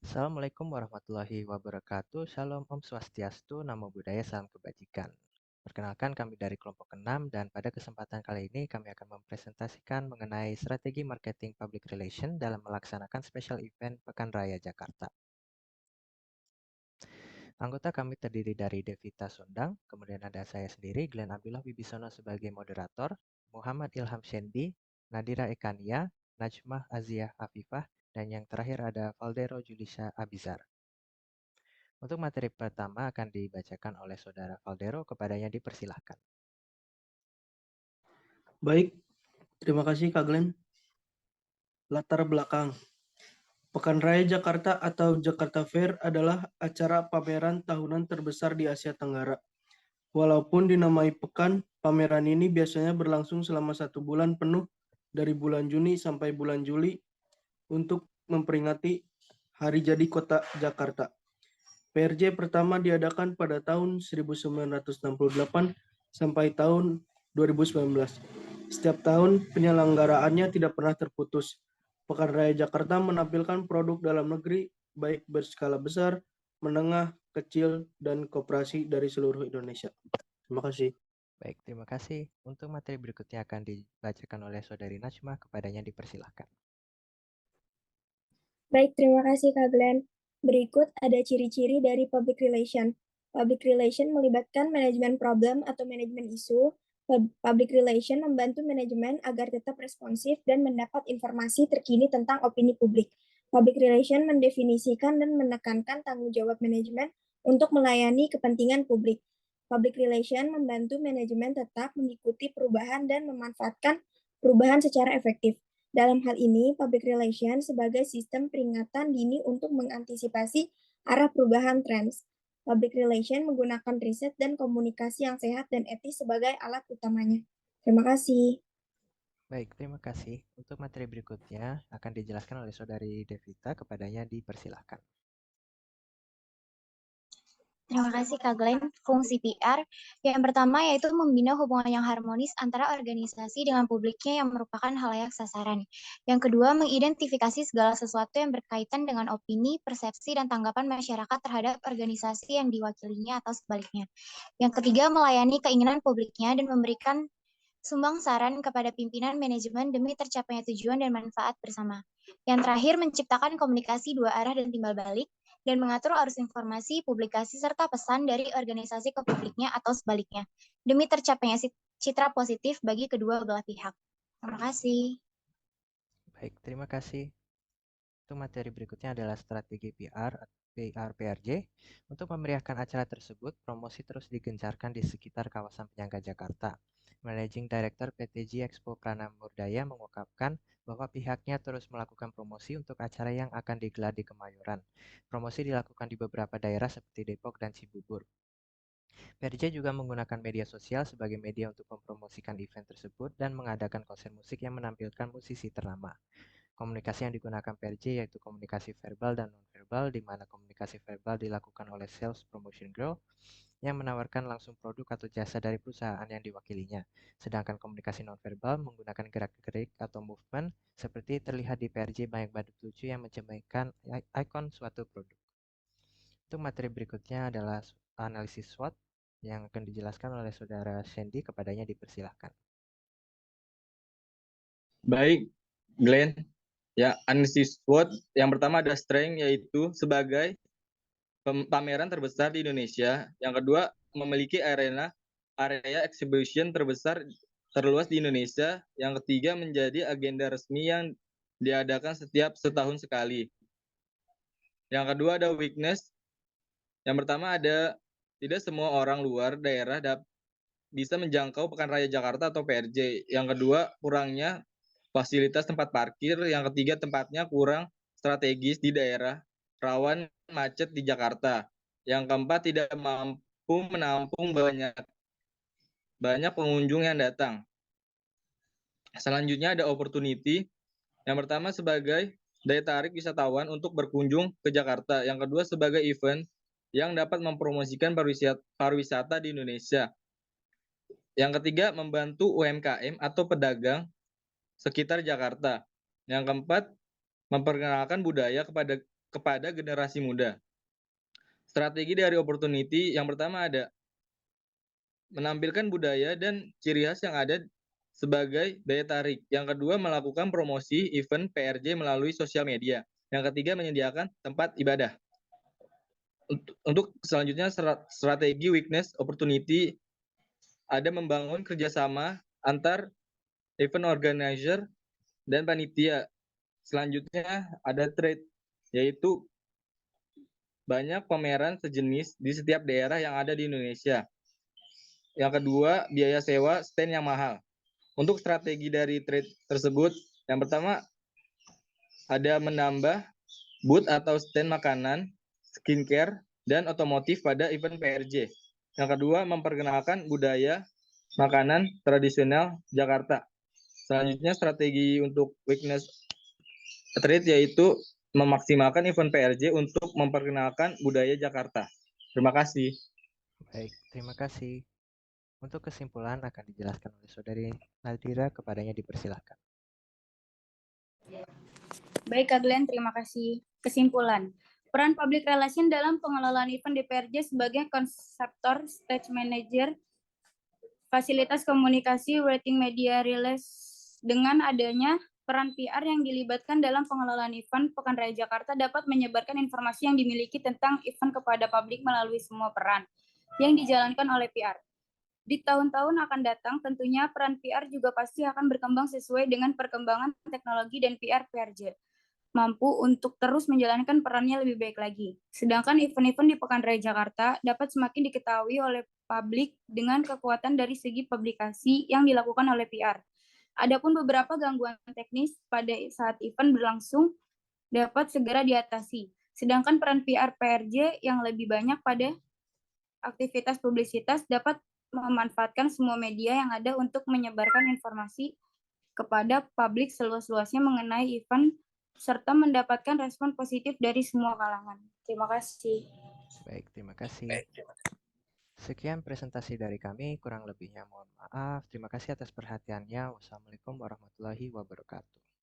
Assalamualaikum warahmatullahi wabarakatuh. Shalom Om Swastiastu, Namo Buddhaya, Salam Kebajikan. Perkenalkan kami dari kelompok 6 dan pada kesempatan kali ini kami akan mempresentasikan mengenai strategi marketing public relation dalam melaksanakan special event Pekan Raya Jakarta. Anggota kami terdiri dari Devita Sondang, kemudian ada saya sendiri, Glenn Abdullah Wibisono sebagai moderator, Muhammad Ilham Shendi, Nadira Ekania, Najmah Aziah Afifah, dan yang terakhir ada Valdero Julisha Abizar. Untuk materi pertama akan dibacakan oleh Saudara Valdero, kepadanya dipersilahkan. Baik, terima kasih Kak Glenn. Latar belakang. Pekan Raya Jakarta atau Jakarta Fair adalah acara pameran tahunan terbesar di Asia Tenggara. Walaupun dinamai pekan, pameran ini biasanya berlangsung selama 1 bulan penuh dari bulan Juni sampai bulan Juli untuk memperingati Hari Jadi Kota Jakarta. PRJ pertama diadakan pada tahun 1968 sampai tahun 2019. Setiap tahun penyelenggaraannya tidak pernah terputus. Pekan Raya Jakarta menampilkan produk dalam negeri baik berskala besar, menengah, kecil, dan koperasi dari seluruh Indonesia. Terima kasih. Baik, terima kasih. Untuk materi berikutnya akan dibacakan oleh Saudari Najmah, kepadanya dipersilahkan. Baik, terima kasih Kak Glenn. Berikut ada ciri-ciri dari public relation. Public relation melibatkan manajemen problem atau manajemen isu. Public relation membantu manajemen agar tetap responsif dan mendapat informasi terkini tentang opini publik. Public relation mendefinisikan dan menekankan tanggung jawab manajemen untuk melayani kepentingan publik. Public relation membantu manajemen tetap mengikuti perubahan dan memanfaatkan perubahan secara efektif. Dalam hal ini, public relation sebagai sistem peringatan dini untuk mengantisipasi arah perubahan trends. Public relation menggunakan riset dan komunikasi yang sehat dan etis sebagai alat utamanya. Terima kasih. Baik, terima kasih. Untuk materi berikutnya akan dijelaskan oleh Saudari Devita, kepadanya dipersilahkan. Terima kasih Kak Glenn. Fungsi PR yang pertama yaitu membina hubungan yang harmonis antara organisasi dengan publiknya yang merupakan halayak sasaran. Yang kedua, mengidentifikasi segala sesuatu yang berkaitan dengan opini, persepsi, dan tanggapan masyarakat terhadap organisasi yang diwakilinya atau sebaliknya. Yang ketiga, melayani keinginan publiknya dan memberikan sumbang saran kepada pimpinan manajemen demi tercapainya tujuan dan manfaat bersama. Yang terakhir, menciptakan komunikasi dua arah dan timbal balik, dan mengatur arus informasi, publikasi, serta pesan dari organisasi ke publiknya atau sebaliknya, demi tercapainya citra positif bagi kedua belah pihak. Terima kasih. Baik, terima kasih. Untuk materi berikutnya adalah strategi PRJ. Untuk memeriahkan acara tersebut, promosi terus digencarkan di sekitar kawasan penyangga Jakarta. Managing Director PTJ Expo Pranamurdaya mengungkapkan bahwa pihaknya terus melakukan promosi untuk acara yang akan digelar di Kemayoran. Promosi dilakukan di beberapa daerah seperti Depok dan Cibubur. PRJ juga menggunakan media sosial sebagai media untuk mempromosikan event tersebut dan mengadakan konser musik yang menampilkan musisi ternama. Komunikasi yang digunakan PRJ yaitu komunikasi verbal dan non-verbal, di mana komunikasi verbal dilakukan oleh Sales Promotion Girl yang menawarkan langsung produk atau jasa dari perusahaan yang diwakilinya. Sedangkan komunikasi non-verbal menggunakan gerak-gerik atau movement seperti terlihat di PRJ banyak badut lucu yang mencerminkan ikon suatu produk. Untuk materi berikutnya adalah analisis SWOT yang akan dijelaskan oleh Saudara Shendi, kepadanya dipersilahkan. Baik, Glenn. Ya, analisis SWOT yang pertama ada strength, yaitu sebagai pameran terbesar di Indonesia. Yang kedua, memiliki area exhibition terbesar terluas di Indonesia. Yang ketiga, menjadi agenda resmi yang diadakan setiap setahun sekali. Yang kedua ada weakness. Yang pertama ada tidak semua orang luar daerah bisa menjangkau Pekan Raya Jakarta atau PRJ. Yang kedua, kurangnya fasilitas tempat parkir. Yang ketiga, tempatnya kurang strategis di daerah rawan macet di Jakarta. Yang keempat, tidak mampu menampung banyak pengunjung yang datang. Selanjutnya ada opportunity. Yang pertama sebagai daya tarik wisatawan untuk berkunjung ke Jakarta. Yang kedua sebagai event yang dapat mempromosikan pariwisata di Indonesia. Yang ketiga, membantu UMKM atau pedagang sekitar Jakarta. Yang keempat, memperkenalkan budaya kepada generasi muda. Strategi dari opportunity yang pertama ada menampilkan budaya dan ciri khas yang ada sebagai daya tarik. Yang kedua, melakukan promosi event PRJ melalui sosial media. Yang ketiga, menyediakan tempat ibadah. Untuk selanjutnya, strategi weakness opportunity ada membangun kerjasama antar event organizer dan panitia. Selanjutnya ada trade, yaitu banyak pameran sejenis di setiap daerah yang ada di Indonesia. Yang kedua, biaya sewa stand yang mahal. Untuk strategi dari trade tersebut, yang pertama ada menambah booth atau stand makanan, skincare, dan otomotif pada event PRJ. Yang kedua, memperkenalkan budaya makanan tradisional Jakarta. Selanjutnya, strategi untuk weakness trade yaitu memaksimalkan event PRJ untuk memperkenalkan budaya Jakarta. Terima kasih. Baik, terima kasih. Untuk kesimpulan akan dijelaskan oleh Saudari Nadira, kepadanya dipersilahkan. Baik, Kak Glenn, terima kasih. Kesimpulan. Peran public relation dalam pengelolaan event di PRJ sebagai konseptor, stage manager, fasilitas komunikasi, rating media release. Dengan adanya peran PR yang dilibatkan dalam pengelolaan event, Pekan Raya Jakarta dapat menyebarkan informasi yang dimiliki tentang event kepada publik melalui semua peran yang dijalankan oleh PR. Di tahun-tahun akan datang, tentunya peran PR juga pasti akan berkembang sesuai dengan perkembangan teknologi dan PR PRJ, mampu untuk terus menjalankan perannya lebih baik lagi. Sedangkan event-event di Pekan Raya Jakarta dapat semakin diketahui oleh publik dengan kekuatan dari segi publikasi yang dilakukan oleh PR. Adapun beberapa gangguan teknis pada saat event berlangsung dapat segera diatasi. Sedangkan peran PR PRJ yang lebih banyak pada aktivitas publisitas dapat memanfaatkan semua media yang ada untuk menyebarkan informasi kepada publik seluas-luasnya mengenai event serta mendapatkan respon positif dari semua kalangan. Terima kasih. Baik, terima kasih. Sekian presentasi dari kami, kurang lebihnya mohon maaf. Terima kasih atas perhatiannya. Wassalamualaikum warahmatullahi wabarakatuh.